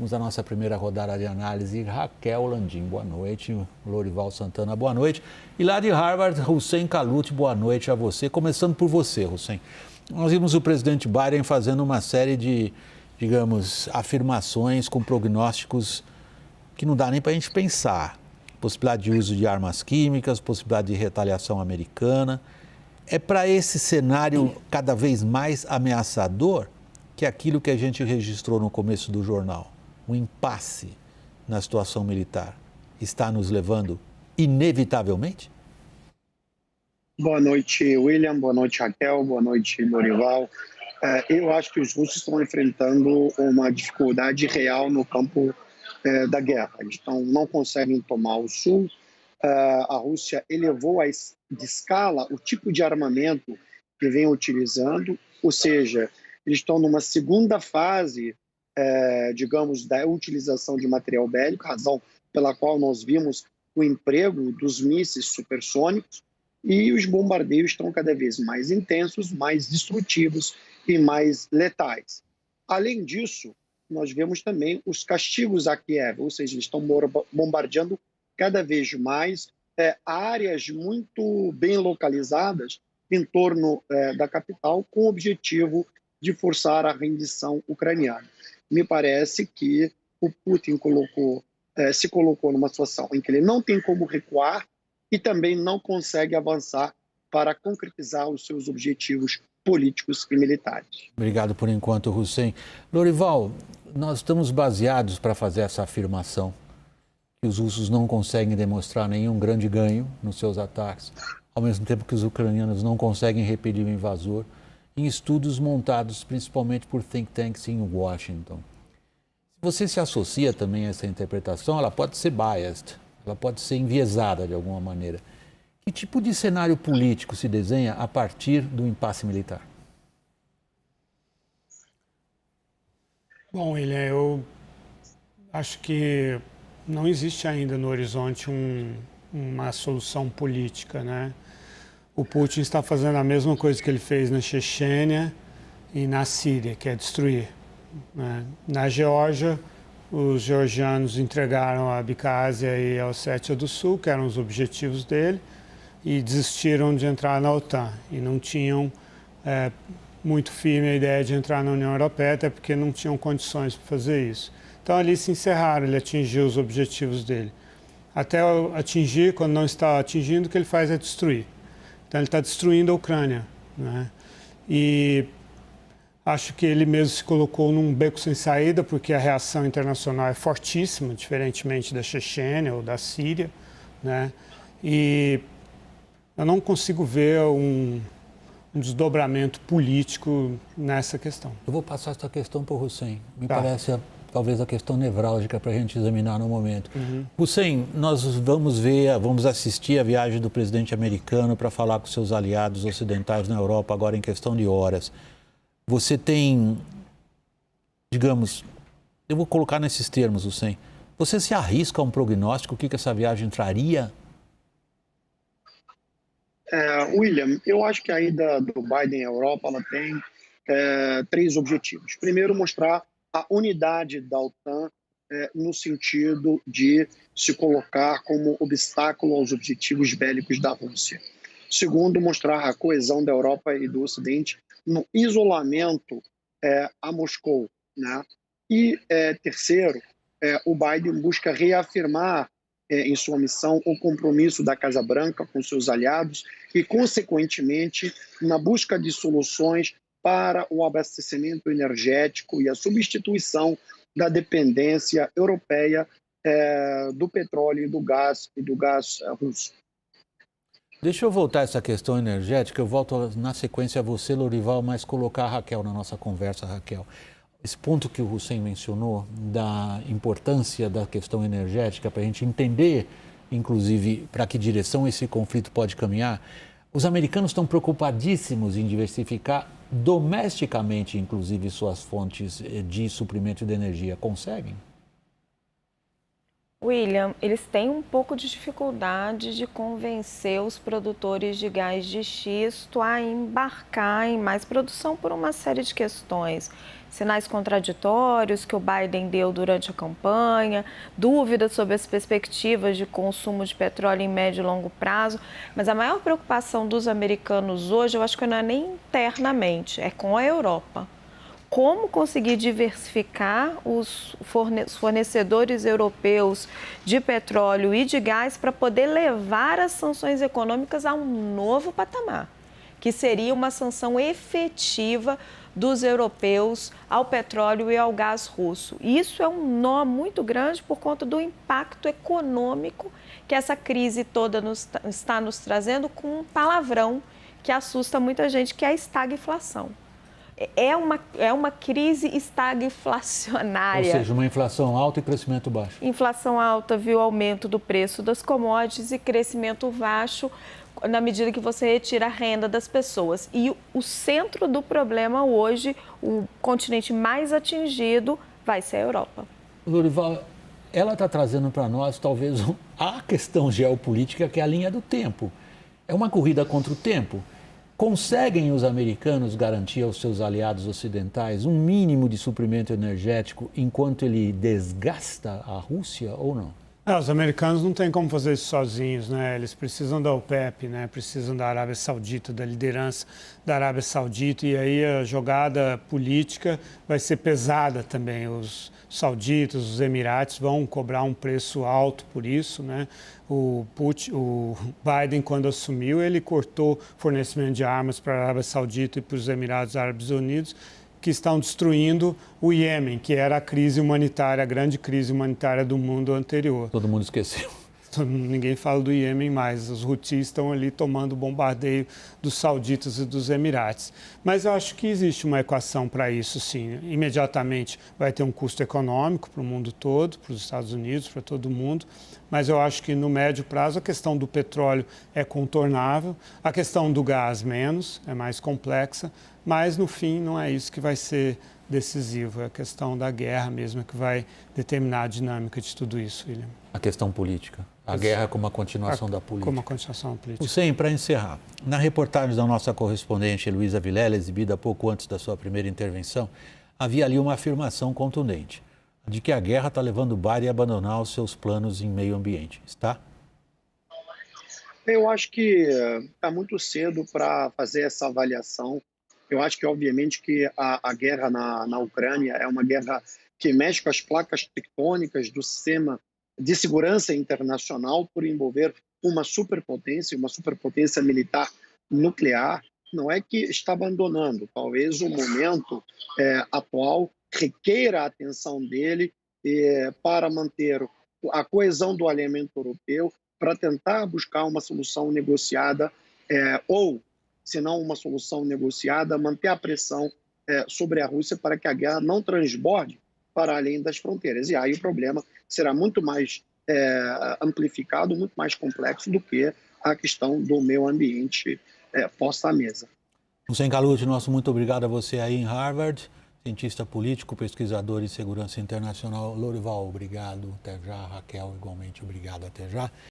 Vamos à nossa primeira rodada de análise. Raquel Landim, boa noite. Lorival Santana, boa noite. E lá de Harvard, Hussein Kalut, boa noite a você. Começando por você, Hussein. Nós vimos o presidente Biden fazendo uma série de, digamos, afirmações com prognósticos que não dá nem para a gente pensar. Possibilidade de uso de armas químicas, possibilidade de retaliação americana. É para esse cenário cada vez mais ameaçador que aquilo que a gente registrou no começo do jornal, um impasse na situação militar, está nos levando inevitavelmente? Boa noite, William. Boa noite, Raquel. Boa noite, Lorival. Eu acho que os russos estão enfrentando uma dificuldade real no campo da guerra. Eles não conseguem tomar o sul. A Rússia elevou de escala o tipo de armamento que vem utilizando, ou seja, eles estão numa segunda fase, digamos, da utilização de material bélico, razão pela qual nós vimos o emprego dos mísseis supersônicos, e os bombardeios estão cada vez mais intensos, mais destrutivos e mais letais. Além disso, nós vemos também os castigos a Kiev, ou seja, eles estão bombardeando cada vez mais áreas muito bem localizadas em torno da capital, com o objetivo de forçar a rendição ucraniana. Me parece que o Putin se colocou numa situação em que ele não tem como recuar e também não consegue avançar para concretizar os seus objetivos políticos e militares. Obrigado por enquanto, Hussein. Lorival, nós estamos baseados para fazer essa afirmação que os russos não conseguem demonstrar nenhum grande ganho nos seus ataques, ao mesmo tempo que os ucranianos não conseguem repelir o invasor, em estudos montados principalmente por think tanks em Washington. Se você se associa também a essa interpretação, ela pode ser biased, ela pode ser enviesada de alguma maneira. Que tipo de cenário político se desenha a partir do impasse militar? Bom, William, eu acho que não existe ainda no horizonte uma solução política, né? O Putin está fazendo a mesma coisa que ele fez na Chechênia e na Síria, que é destruir, né? Na Geórgia, os georgianos entregaram a Abkhazia e a Ossétia do Sul, que eram os objetivos dele, e desistiram de entrar na OTAN. E não tinham muito firme a ideia de entrar na União Europeia, até porque não tinham condições para fazer isso. Então ali se encerraram, ele atingiu os objetivos dele. Até atingir, quando não está atingindo, o que ele faz é destruir. Então ele está destruindo a Ucrânia, né? E acho que ele mesmo se colocou num beco sem saída, porque a reação internacional é fortíssima, diferentemente da Chechênia ou da Síria, né? E eu não consigo ver um desdobramento político nessa questão. Eu vou passar essa questão para o Hussein. Me parece talvez a questão nevrálgica para a gente examinar no momento. Hussein, nós vamos assistir a viagem do presidente americano para falar com seus aliados ocidentais na Europa agora em questão de horas. Você tem, digamos, eu vou colocar nesses termos, Hussein, você se arrisca a um prognóstico, o que essa viagem traria? William, eu acho que a ida do Biden à Europa ela tem 3 objetivos. Primeiro, mostrar a unidade da OTAN no sentido de se colocar como obstáculo aos objetivos bélicos da Rússia. Segundo, mostrar a coesão da Europa e do Ocidente no isolamento a Moscou, né? E terceiro, o Biden busca reafirmar em sua missão o compromisso da Casa Branca com seus aliados e, consequentemente, na busca de soluções para o abastecimento energético e a substituição da dependência europeia do petróleo e do gás russo. Deixa eu voltar a essa questão energética, eu volto na sequência a você, Lorival, mas colocar a Raquel na nossa conversa, Raquel. Esse ponto que o Hussein mencionou, da importância da questão energética, para a gente entender, inclusive, para que direção esse conflito pode caminhar, os americanos estão preocupadíssimos em diversificar domesticamente, inclusive, suas fontes de suprimento de energia. Conseguem? William, eles têm um pouco de dificuldade de convencer os produtores de gás de xisto a embarcar em mais produção por uma série de questões. Sinais contraditórios que o Biden deu durante a campanha, dúvidas sobre as perspectivas de consumo de petróleo em médio e longo prazo. Mas a maior preocupação dos americanos hoje, eu acho que não é nem internamente, é com a Europa. Como conseguir diversificar os fornecedores europeus de petróleo e de gás para poder levar as sanções econômicas a um novo patamar, que seria uma sanção efetiva dos europeus ao petróleo e ao gás russo. Isso é um nó muito grande por conta do impacto econômico que essa crise toda está nos trazendo, com um palavrão que assusta muita gente, que é a estagflação. É uma crise estagflacionária. Ou seja, uma inflação alta e crescimento baixo. Inflação alta, viu aumento do preço das commodities e crescimento baixo na medida que você retira a renda das pessoas. E o centro do problema hoje, o continente mais atingido, vai ser a Europa. Lorival, ela está trazendo para nós talvez a questão geopolítica, que é a linha do tempo. É uma corrida contra o tempo. Conseguem os americanos garantir aos seus aliados ocidentais um mínimo de suprimento energético enquanto ele desgasta a Rússia ou não? Os americanos não têm como fazer isso sozinhos, né? Eles precisam da OPEP, né? Precisam da Arábia Saudita, da liderança da Arábia Saudita, e aí a jogada política vai ser pesada também. Os sauditas, os Emirates vão cobrar um preço alto por isso, né? O Biden, quando assumiu, ele cortou fornecimento de armas para a Arábia Saudita e para os Emirados Árabes Unidos, que estão destruindo o Iêmen, que era a crise humanitária, a grande crise humanitária do mundo anterior. Todo mundo esqueceu. Ninguém fala do Iêmen mais, os Houthis estão ali tomando bombardeio dos sauditas e dos Emirates. Mas eu acho que existe uma equação para isso, sim. Imediatamente vai ter um custo econômico para o mundo todo, para os Estados Unidos, para todo mundo, mas eu acho que no médio prazo a questão do petróleo é contornável, a questão do gás menos, é mais complexa, mas no fim não é isso que vai ser decisivo, é a questão da guerra mesmo que vai determinar a dinâmica de tudo isso, William. A questão política. A guerra como a continuação da política. Como a continuação da política. Hussein, para encerrar, na reportagem da nossa correspondente Luísa Vilela, exibida pouco antes da sua primeira intervenção, havia ali uma afirmação contundente, de que a guerra está levando o Biden a abandonar os seus planos em meio ambiente. Está? Eu acho que está muito cedo para fazer essa avaliação. Eu acho que, obviamente, que a guerra na Ucrânia é uma guerra que mexe com as placas tectônicas do sistema de segurança internacional, por envolver uma superpotência militar nuclear. Não é que está abandonando, talvez o momento atual requeira a atenção dele para manter a coesão do alinhamento europeu, para tentar buscar uma solução negociada ou, se não uma solução negociada, manter a pressão sobre a Rússia para que a guerra não transborde para além das fronteiras. E aí o problema será muito mais amplificado, muito mais complexo do que a questão do meio ambiente posta à mesa. Hussein Kaluti, nosso muito obrigado a você aí em Harvard, cientista político, pesquisador em segurança internacional. Lorival, obrigado, até já. Raquel, igualmente, obrigado, até já.